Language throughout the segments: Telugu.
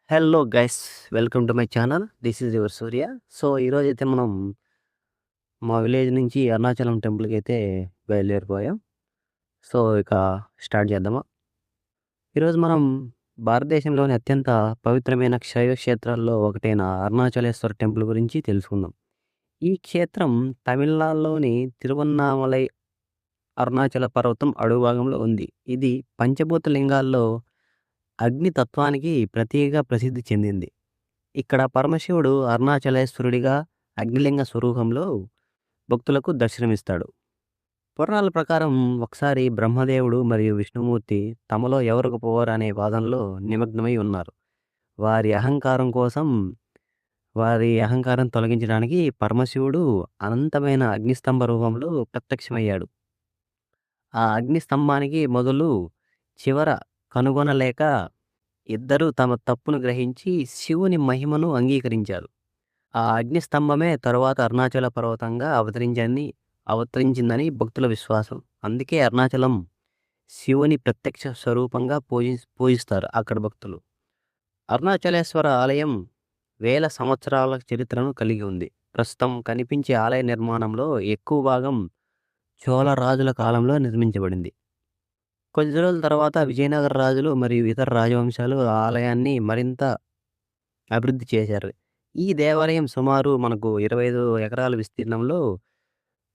Hello guys, welcome to my channel. This is your Surya. So ఈరోజైతే మనం మా విలేజ్ నుంచి అరుణాచలం టెంపుల్కి అయితే బయలుదేరిపోయాం. సో ఇక స్టార్ట్ చేద్దామా. ఈరోజు మనం భారతదేశంలోని అత్యంత పవిత్రమైన శైవ క్షేత్రాల్లో ఒకటైన అరుణాచలేశ్వర టెంపుల్ గురించి తెలుసుకుందాం. ఈ క్షేత్రం తమిళనాడులోని తిరువన్నామలై అరుణాచల పర్వతం అడుగు భాగంలో ఉంది. ఇది పంచభూత లింగాల్లో అగ్ని తత్వానికి ప్రతీకగా ప్రసిద్ధి చెందింది. ఇక్కడ పరమశివుడు అరుణాచలేశ్వరుడిగా అగ్నిలింగ స్వరూపంలో భక్తులకు దర్శనమిస్తాడు. పురాణాల ప్రకారం ఒకసారి బ్రహ్మదేవుడు మరియు విష్ణుమూర్తి తమలో ఎవరికి పోవరు అనే వాదనలో నిమగ్నమై ఉన్నారు. వారి అహంకారం కోసం వారి అహంకారం తొలగించడానికి పరమశివుడు అనంతమైన అగ్నిస్తంభ రూపంలో ప్రత్యక్షమయ్యాడు. ఆ అగ్నిస్తంభానికి మొదలు చివర కనుగొనలేక ఇద్దరూ తమ తప్పును గ్రహించి శివుని మహిమను అంగీకరించారు. ఆ అగ్నిస్తంభమే తరువాత అరుణాచల పర్వతంగా అవతరించిందని భక్తుల విశ్వాసం. అందుకే అరుణాచలం శివుని ప్రత్యక్ష స్వరూపంగా పూజిస్తారు అక్కడ భక్తులు. అరుణాచలేశ్వర ఆలయం వేల సంవత్సరాల చరిత్రను కలిగి ఉంది. ప్రస్తుతం కనిపించే ఆలయ నిర్మాణంలో ఎక్కువ భాగం చోళ రాజుల కాలంలో నిర్మించబడింది. కొద్ది రోజుల తర్వాత విజయనగర రాజులు మరియు ఇతర రాజవంశాలు ఆ ఆలయాన్ని మరింత అభివృద్ధి చేశారు. ఈ దేవాలయం సుమారు మనకు 25 ఎకరాల విస్తీర్ణంలో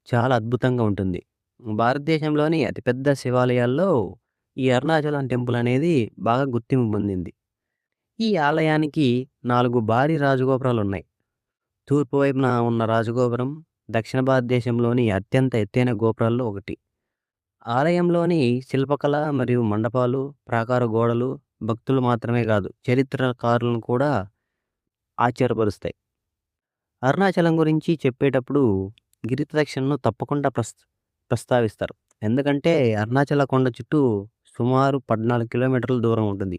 చాలా అద్భుతంగా ఉంటుంది. భారతదేశంలోని అతిపెద్ద శివాలయాల్లో ఈ అరుణాచలం టెంపుల్ అనేది బాగా గుర్తింపు పొందింది. ఈ ఆలయానికి 4 భారీ రాజగోపురాలున్నాయి. తూర్పు వైపున ఉన్న రాజగోపురం దక్షిణ భారతదేశంలోని అత్యంత ఎత్తైన గోపురాల్లో ఒకటి. ఆలయంలోని శిల్పకళ మరియు మండపాలు, ప్రాకార గోడలు భక్తులు మాత్రమే కాదు, చరిత్రకారులను కూడా ఆశ్చర్యపరుస్తాయి. అరుణాచలం గురించి చెప్పేటప్పుడు గిరి ప్రదక్షిణను తప్పకుండా ప్రస్తావిస్తారు. ఎందుకంటే అరుణాచల కొండ చుట్టూ సుమారు 14 కిలోమీటర్ల దూరం ఉంటుంది.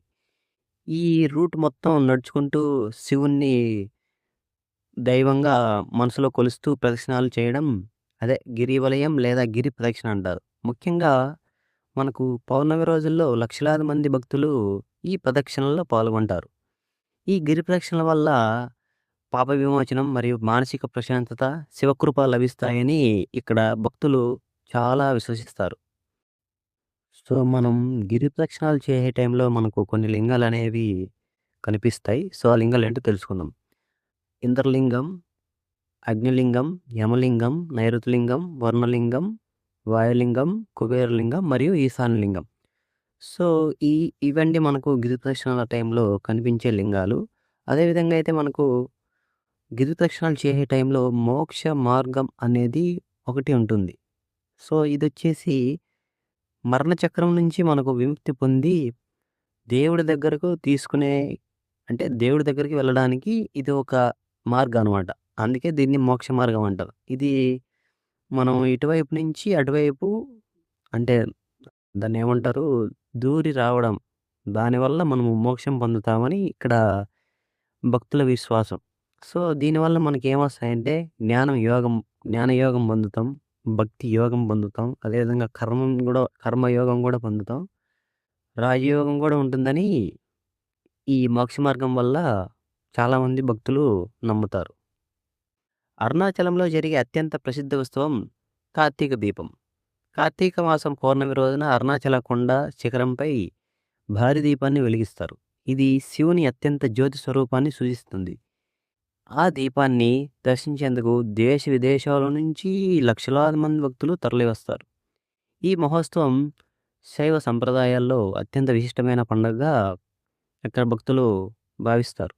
ఈ రూట్ మొత్తం నడుచుకుంటూ శివుణ్ణి దైవంగా మనసులో కొలుస్తూ ప్రదక్షిణాలు చేయడం అదే గిరివలయం లేదా గిరి ప్రదక్షిణ అంటారు. ముఖ్యంగా మనకు పౌర్ణమి రోజుల్లో లక్షలాది మంది భక్తులు ఈ ప్రదక్షిణల్లో పాల్గొంటారు. ఈ గిరి ప్రదక్షిణల వల్ల పాప విమోచనం మరియు మానసిక ప్రశాంతత, శివకృప లభిస్తాయని ఇక్కడ భక్తులు చాలా విశ్వసిస్తారు. సో మనం గిరి ప్రదక్షిణాలు చేసే టైంలో మనకు కొన్ని లింగాలనేవి కనిపిస్తాయి. సో ఆ లింగాలేంటో తెలుసుకుందాం. ఇంద్రలింగం, అగ్నిలింగం, యమలింగం, నైరుతిలింగం, వర్ణలింగం, వాయులింగం, కుబేరలింగం మరియు ఈశాన్యలింగం. సో ఇవన్నీ మనకు గిరి ప్రదక్షిణాల టైంలో కనిపించే లింగాలు. అదేవిధంగా అయితే మనకు గిరి ప్రదక్షిణాలు చేసే టైంలో మోక్ష మార్గం అనేది ఒకటి ఉంటుంది. సో ఇదొచ్చేసి మరణచక్రం నుంచి మనకు విముక్తి పొంది దేవుడి దగ్గరకు అంటే దేవుడి దగ్గరికి వెళ్ళడానికి ఇది ఒక మార్గం అనమాట. అందుకే దీన్ని మోక్ష మార్గం అంటారు. ఇది మనం ఇటువైపు నుంచి అటువైపు అంటే దాన్నేమంటారు? దూరి రావడం. దానివల్ల మనము మోక్షం పొందుతామని ఇక్కడ భక్తుల విశ్వాసం. సో దీనివల్ల మనకేమొస్తాయంటే జ్ఞానయోగం పొందుతాం. భక్తి యోగం పొందుతాం. అదేవిధంగా కర్మయోగం గూడా పొందుతాం. రాజయోగం గూడా ఉంటుందని ఈ మోక్ష మార్గం వల్ల చాలామంది భక్తులు నమ్ముతారు. అరుణాచలంలో జరిగే అత్యంత ప్రసిద్ధ ఉత్సవం కార్తీక దీపం. కార్తీక మాసం పౌర్ణమి రోజున అరుణాచల కొండ శిఖరంపై భారీ దీపాన్ని వెలిగిస్తారు. ఇది శివుని అత్యంత జ్యోతి స్వరూపాన్ని సూచిస్తుంది. ఆ దీపాన్ని దర్శించేందుకు దేశ విదేశాల నుంచి లక్షలాది మంది భక్తులు తరలివస్తారు. ఈ మహోత్సవం శైవ సంప్రదాయాల్లో అత్యంత విశిష్టమైన పండుగగా ఇక్కడ భక్తులు భావిస్తారు.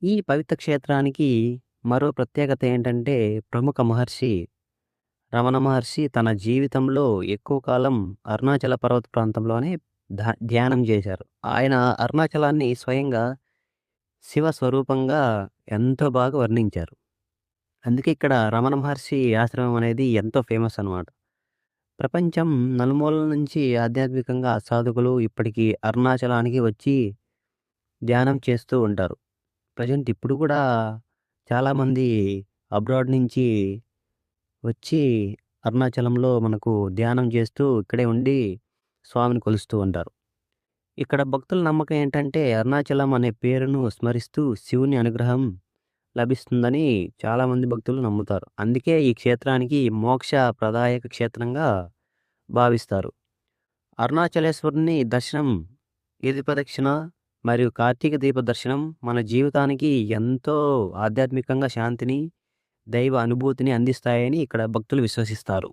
ఈ పవిత్ర క్షేత్రానికి మరో ప్రత్యేకత ఏంటంటే ప్రముఖ మహర్షి రమణ మహర్షి తన జీవితంలో ఎక్కువ కాలం అరుణాచల పర్వత ప్రాంతంలోనే ధ్యానం చేశారు. ఆయన అరుణాచలాన్ని స్వయంగా శివ స్వరూపంగా ఎంతో బాగా వర్ణించారు. అందుకే ఇక్కడ రమణ మహర్షి ఆశ్రమం అనేది ఎంతో ఫేమస్ అనమాట. ప్రపంచం నలుమూలల నుంచి ఆధ్యాత్మికంగా సాధకులు ఇప్పటికీ అరుణాచలానికి వచ్చి ధ్యానం చేస్తూ ఉంటారు. ప్రజెంట్ ఇప్పుడు కూడా చాలామంది అబ్రాడ్ నుంచి వచ్చి అరుణాచలంలో మనకు ధ్యానం చేస్తూ ఇక్కడే ఉండి స్వామిని కొలుస్తూ ఉంటారు. ఇక్కడ భక్తుల నమ్మకం ఏంటంటే అరుణాచలం అనే పేరును స్మరిస్తూ శివుని అనుగ్రహం లభిస్తుందని చాలామంది భక్తులు నమ్ముతారు. అందుకే ఈ క్షేత్రానికి మోక్ష ప్రదాయక క్షేత్రంగా భావిస్తారు. అరుణాచలేశ్వరుని దర్శనం, గిరి ప్రదక్షిణ మరియు కార్తీక దీప దర్శనం మన జీవితానికి ఎంతో ఆధ్యాత్మికంగా శాంతిని, దైవ అనుభూతిని అందిస్తాయని ఇక్కడ భక్తులు విశ్వసిస్తారు.